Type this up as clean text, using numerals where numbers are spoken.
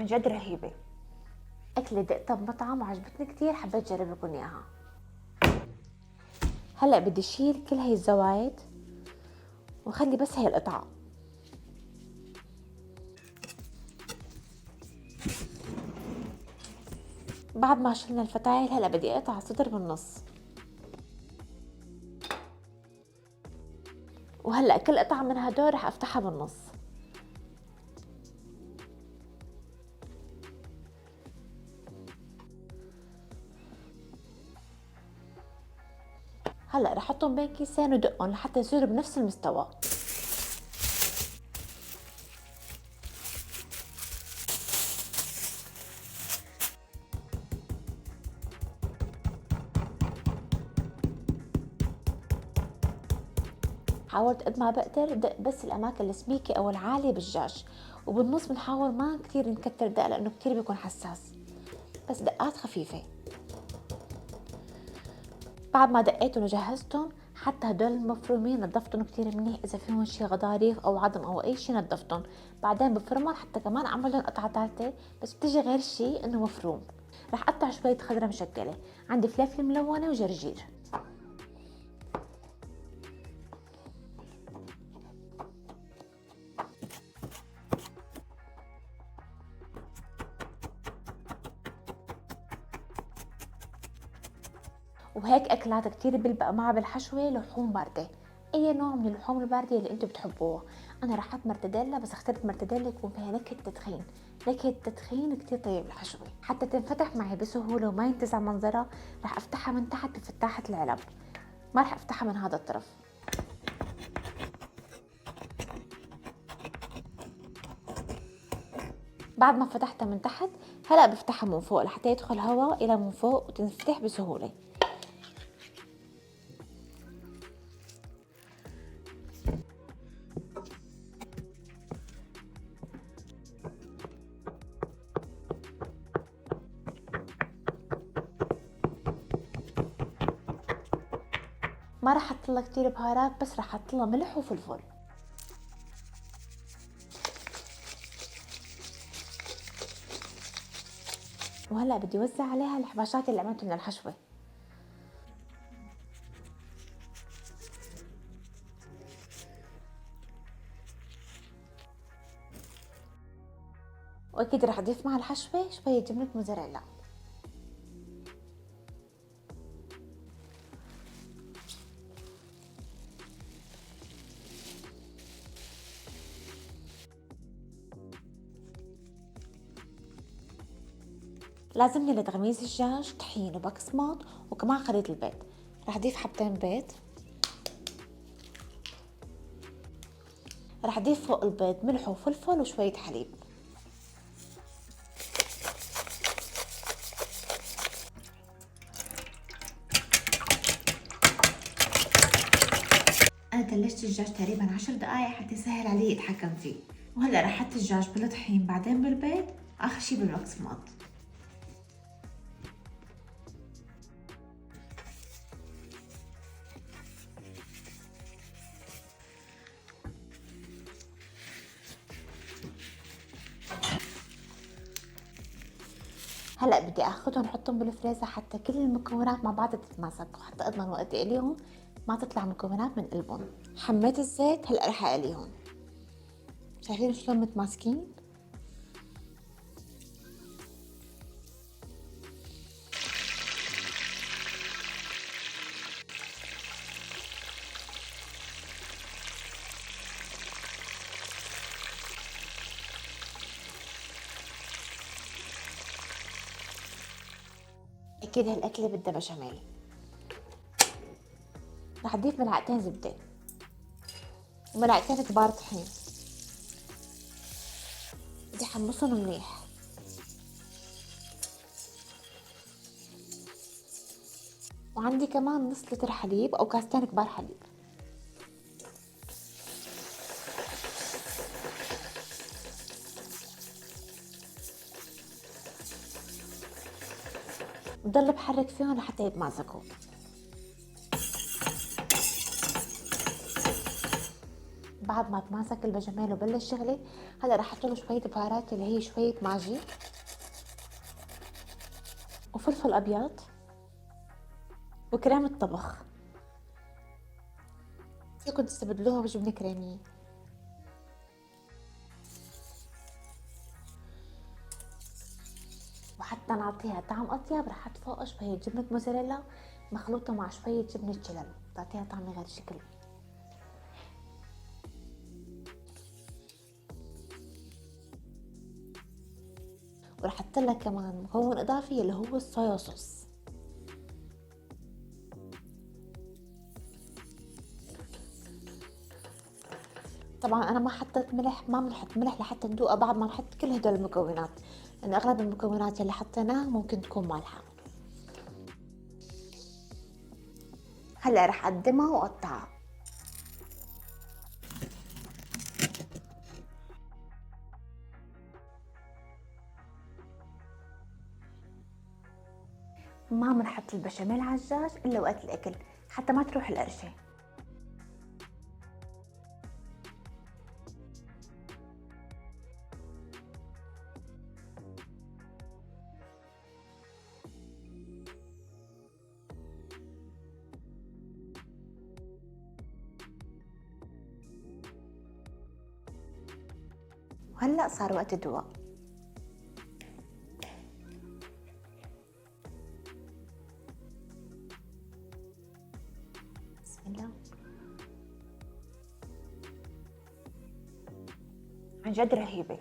عن جد رهيبة. أكلة دقتها بمطعم وعجبتني كتير، حبيت أجرب لكم إياها. هلأ بدي شيل كل هاي الزوايد وخلي بس هاي القطعة. بعد ما شلنا الفتايل هلأ بدي اقطع الصدر بالنص، وهلأ كل قطعة من هدول رح افتحها بالنص. هلأ رح احطهم بين كيسين ودقهم لحتى يصيروا بنفس المستوى. حاولت قد ما بقدر دق بس الاماكن السميكه او العاليه بالدجاج، وبالنص بنحاول ما كتير نكتر دق لانه كتير بيكون حساس، بس دقات خفيفه. بعد ما دقيتهم وجهزتهم، حتى هدول المفرومين نظفتهم كتير منيح، اذا فيهم شي غضاريف او عظم او اي شي نظفتهم. بعدين بفرمهم حتى كمان اعمل لهم قطعه ثالثه، بس بتجي غير شي انه مفروم. رح اقطع شويه خضره مشكله، عندي فلفل ملونه وجرجير. وهيك اكلات كتير بيلبق معها بالحشوه لحوم بارده، اي نوع من اللحوم البارده اللي انتم بتحبوها. انا رح احط مرتديلا، بس اخترت مرتديلا يكون فيها نكهه تدخين. نكهه التدخين كتير طيب الحشوه، حتى تنفتح معي بسهوله وما ينتزع منظرها. رح افتحها من تحت بفتاحه العلب، ما رح افتحها من هذا الطرف. بعد ما فتحتها من تحت هلا بفتحها من فوق لحتى يدخل هواء الى من فوق وتنفتح بسهوله. ما رح احط لها كتير بهارات، بس رح احط لها ملح وفلفل. وهلا بدي اوزع عليها الحباشات اللي عملته من الحشوه. واكيد رح اضيف مع الحشوه شويه جبنه موزاريلا. لازمني لتغميس الدجاج طحين وبقسماط وكمان خليط البيض. رح اضيف حبتين بيض. رح اضيف فوق البيض ملح وفلفل وشويه حليب. انا تلجت الدجاج تقريبا 10 دقايق حتى يسهل علي اتحكم فيه. وهلا رح احط الدجاج بالطحين، بعدين بالبيض، اخر شي بالبقسماط. هلا بدي اخذهم احطهم بالفريزر حتى كل المكونات مع بعض تتماسك، وحتى اضمن وقت اليهم ما تطلع مكونات من قلبهم. حميت الزيت، هلا رح اقليهم. شايفين شلون متماسكين؟ اكيد هالاكله بدها بشاميل. رح اضيف ملعقتين زبده وملعقتين كبار طحين. بدي احمصهم منيح. وعندي كمان نص لتر حليب او كاستين كبار حليب. بضل بحرك فيهم لحتى بعد ما تماسك البشاميل وبلش يغلي، هلا رح احط له شويه بهارات اللي هي شويه ماجي وفلفل ابيض وكريمه طبخ، فيكم تستبدلوها بجبنه كريميه. وحتى نعطيها طعم اطيب رح احط فوقها شويه جبنه موزاريلا مخلوطه مع شويه جبنه شلل، بتعطيها طعم غير شكل. ورح احط لها كمان مكون اضافي اللي هو الصويا صوص. طبعا انا ما حطيت ملح، ما بنحط ملح لحتى ندوقها بعد ما نحط كل هدول المكونات، لان اغلب المكونات اللي حطيناها ممكن تكون مالحه. هلا رح اقدمها واقطعها. ما بنحط البشاميل على الدجاج الا وقت الاكل حتى ما تروح القرشه. وهلا صار وقت الدواء. بسم الله. عن جد رهيبه.